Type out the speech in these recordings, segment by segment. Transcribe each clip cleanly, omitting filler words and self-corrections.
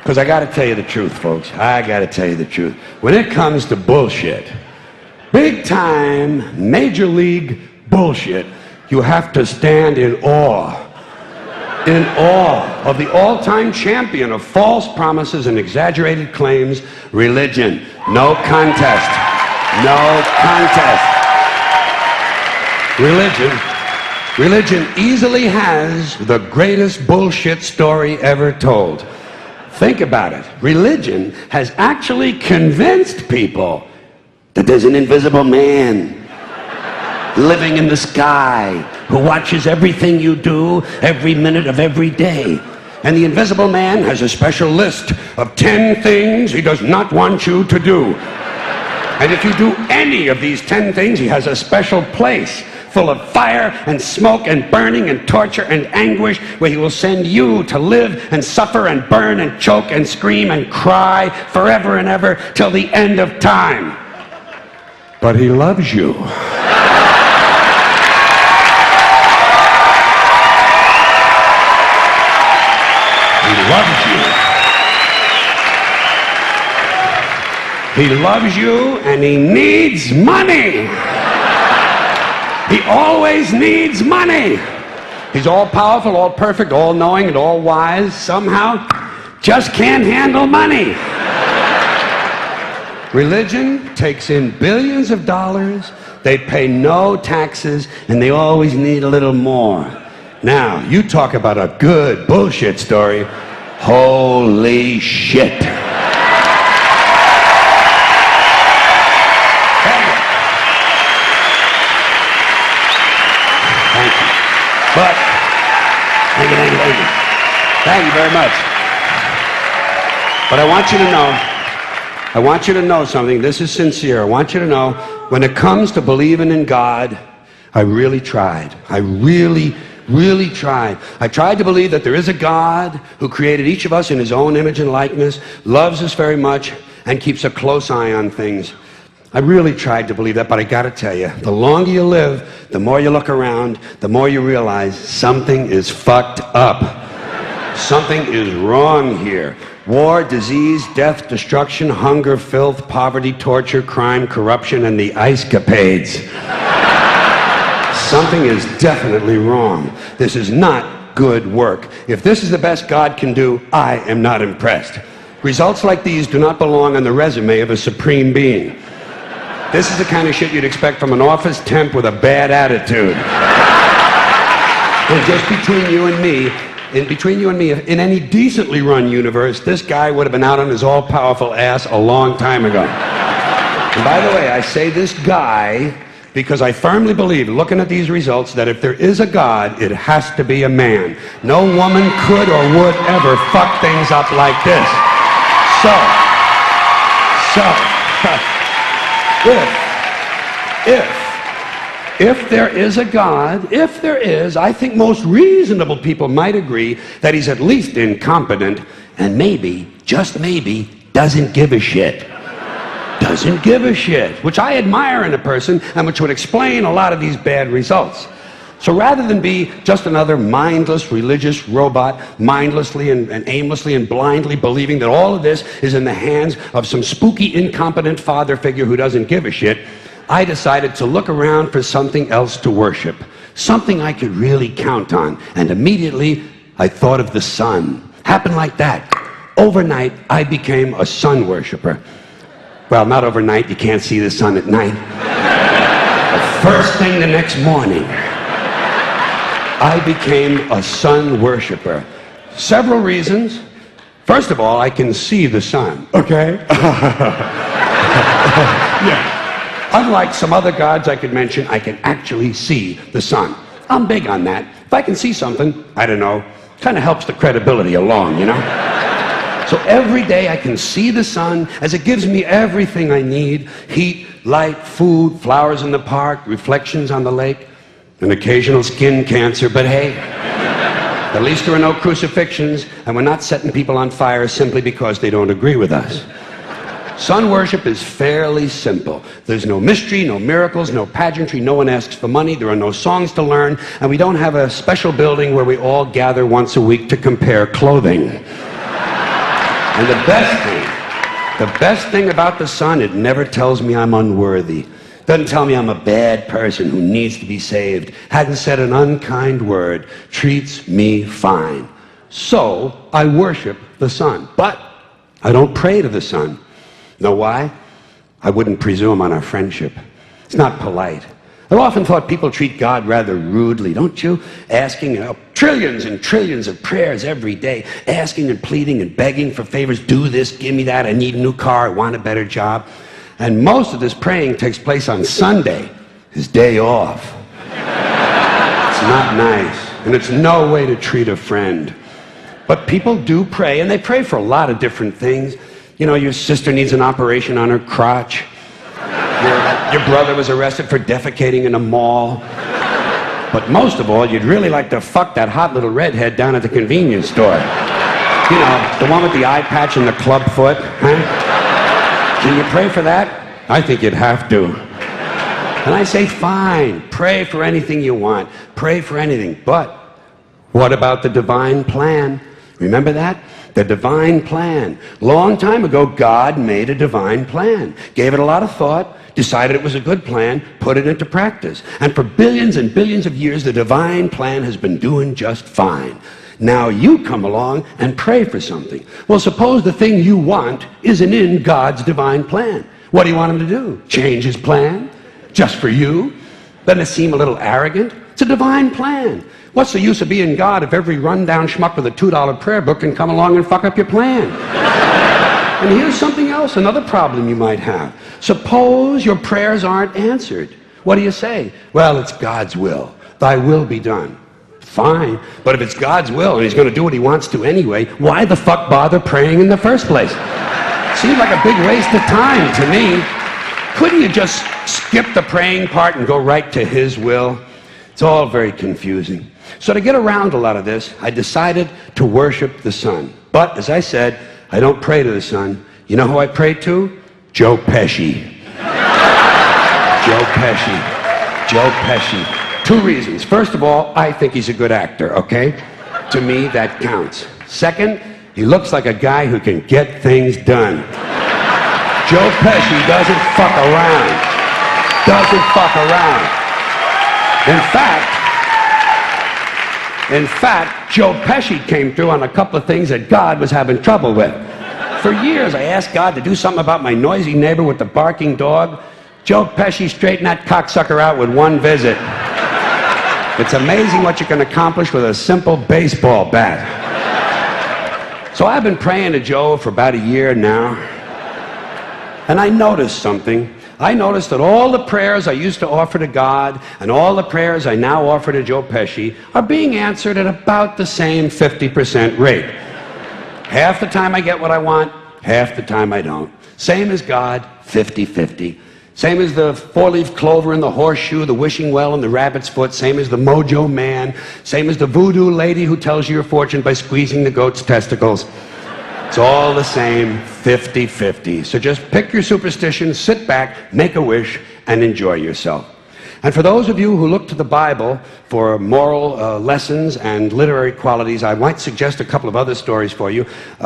Because I got to tell you the truth, folks. I got to tell you the truth. When it comes to bullshit, big time, major league bullshit, you have to stand in awe of the all-time champion of false promises and exaggerated claims, religion. No contest. No contest. Religion easily has the greatest bullshit story ever told. Think about it. Religion has actually convinced people that there's an invisible man living in the sky who watches everything you do every minute of every day. And the invisible man has a special list of 10 things he does not want you to do. And if you do any of these 10 things, he has a special place full of fire and smoke and burning and torture and anguish where he will send you to live and suffer and burn and choke and scream and cry forever and ever till the end of time. But he loves you. He loves you. He loves you and he needs money. He always needs money. He's all powerful, all perfect, all knowing, and all wise. Somehow, just can't handle money. Religion takes in billions of dollars. They pay no taxes, and they always need a little more. Now, you talk about a good bullshit story. Holy shit. But, thank you very much. But I want you to know something. This is sincere. I want you to know, when it comes to believing in God, I really tried. I really tried. I tried to believe that there is a God who created each of us in his own image and likeness, loves us very much, and keeps a close eye on things. I really tried to believe that, but I gotta tell you, the longer you live, the more you look around, the more you realize something is fucked up. Something is wrong here. War, disease, death, destruction, hunger, filth, poverty, torture, crime, corruption, and the ice-capades. Something is definitely wrong. This is not good work. If this is the best God can do, I am not impressed. Results like these do not belong on the resume of a supreme being. This is the kind of shit you'd expect from an office temp with a bad attitude. And just between you and me, in any decently run universe, this guy would have been out on his all-powerful ass a long time ago. And by the way, I say this guy because I firmly believe, looking at these results, that if there is a God, it has to be a man. No woman could or would ever fuck things up like this. If there is a God, if there is, I think most reasonable people might agree that he's at least incompetent and maybe, just maybe, doesn't give a shit. Doesn't give a shit, which I admire in a person and which would explain a lot of these bad results. So rather than be just another mindless religious robot, mindlessly and aimlessly and blindly believing that all of this is in the hands of some spooky, incompetent father figure who doesn't give a shit, I decided to look around for something else to worship, something I could really count on. And immediately, I thought of the sun. Happened like that. Overnight, I became a sun worshiper. Well, not overnight. You can't see the sun at night. The first thing the next morning, I became a sun worshiper. Several reasons. First of all, I can see the sun, okay? Yeah. Unlike some other gods I could mention, I can actually see the sun. I'm big on that. If I can see something, I don't know, kind of helps the credibility along, you know? So every day I can see the sun as it gives me everything I need: heat, light, food, flowers in the park, reflections on the lake, an occasional skin cancer, but hey, at least there are no crucifixions, and we're not setting people on fire simply because they don't agree with us. Sun worship is fairly simple. There's no mystery, no miracles, no pageantry, no one asks for money, there are no songs to learn, and we don't have a special building where we all gather once a week to compare clothing. And the best thing about the Son, it never tells me I'm unworthy. Doesn't tell me I'm a bad person who needs to be saved. Hadn't said an unkind word. Treats me fine. So I worship the Son. But I don't pray to the Son. Know why? I wouldn't presume on our friendship. It's not polite. I've often thought people treat God rather rudely, don't you? Asking trillions and trillions of prayers every day, asking and pleading and begging for favors. Do this, give me that, I need a new car, I want a better job. And most of this praying takes place on Sunday, his day off. It's not nice, and it's no way to treat a friend. But people do pray, and they pray for a lot of different things. You know, your sister needs an operation on her crotch. Your brother was arrested for defecating in a mall. But most of all, you'd really like to fuck that hot little redhead down at the convenience store. You know, the one with the eye patch and the club foot, huh? Can you pray for that? I think you'd have to. And I say, fine, pray for anything you want. Pray for anything. But what about the divine plan? Remember that? The divine plan. Long time ago, God made a divine plan. Gave it a lot of thought. Decided it was a good plan, put it into practice. And for billions and billions of years, the divine plan has been doing just fine. Now you come along and pray for something. Well, suppose the thing you want isn't in God's divine plan. What do you want him to do? Change his plan? Just for you? Doesn't it seem a little arrogant? It's a divine plan. What's the use of being God if every rundown schmuck with a $2 prayer book can come along and fuck up your plan? And here's something else, another problem you might have. Suppose your prayers aren't answered. What do you say? Well, it's God's will. Thy will be done. Fine, but if it's God's will and he's going to do what he wants to anyway, why the fuck bother praying in the first place? Seems like a big waste of time to me. Couldn't you just skip the praying part and go right to his will? It's all very confusing. So to get around a lot of this, I decided to worship the Son. But, as I said, I don't pray to the Son. You know who I pray to? Joe Pesci. Joe Pesci. Joe Pesci. Two reasons. First of all, I think he's a good actor, okay? To me, that counts. Second, he looks like a guy who can get things done. Joe Pesci doesn't fuck around. Doesn't fuck around. In fact, Joe Pesci came through on a couple of things that God was having trouble with. For years, I asked God to do something about my noisy neighbor with the barking dog. Joe Pesci straightened that cocksucker out with one visit. It's amazing what you can accomplish with a simple baseball bat. So I've been praying to Joe for about a year now, and I noticed something. I noticed that all the prayers I used to offer to God and all the prayers I now offer to Joe Pesci are being answered at about the same 50% rate. Half the time I get what I want, half the time I don't. Same as God, 50-50. Same as the four-leaf clover and the horseshoe, the wishing well and the rabbit's foot. Same as the mojo man. Same as the voodoo lady who tells you your fortune by squeezing the goat's testicles. It's all the same, 50-50. So just pick your superstition, sit back, make a wish, and enjoy yourself. And for those of you who look to the Bible for moral lessons and literary qualities, I might suggest a couple of other stories for you.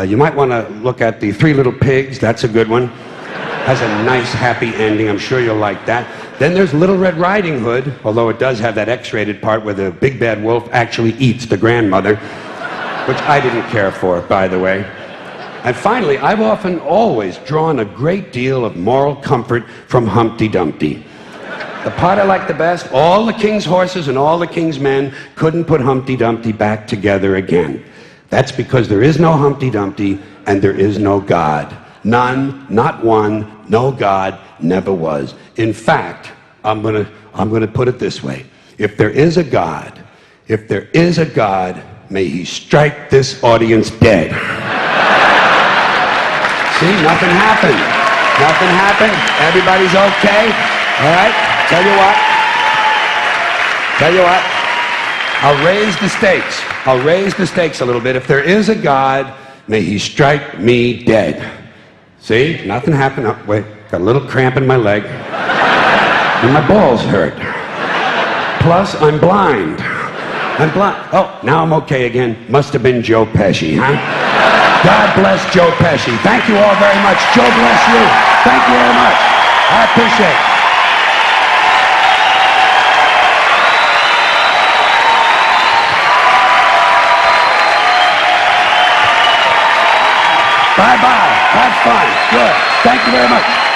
You might want to look at The Three Little Pigs. That's a good one. Has a nice, happy ending. I'm sure you'll like that. Then there's Little Red Riding Hood, although it does have that X-rated part where the big bad wolf actually eats the grandmother, which I didn't care for, by the way. And finally, I've often always drawn a great deal of moral comfort from Humpty Dumpty. The part I like the best, all the king's horses and all the king's men couldn't put Humpty Dumpty back together again. That's because there is no Humpty Dumpty and there is no God. None, not one, no God, never was. In fact, I'm gonna put it this way. If there is a God, may he strike this audience dead. See, nothing happened. Nothing happened. Everybody's okay. All right? Tell you what. I'll raise the stakes. I'll raise the stakes a little bit. If there is a God, may he strike me dead. See? Nothing happened. Oh, wait. Got a little cramp in my leg. And my balls hurt. Plus, I'm blind. I'm blind. Oh, now I'm okay again. Must have been Joe Pesci, huh? God bless Joe Pesci. Thank you all very much. Joe bless you. Thank you very much. I appreciate it. Bye-bye. Have fun. Good. Thank you very much.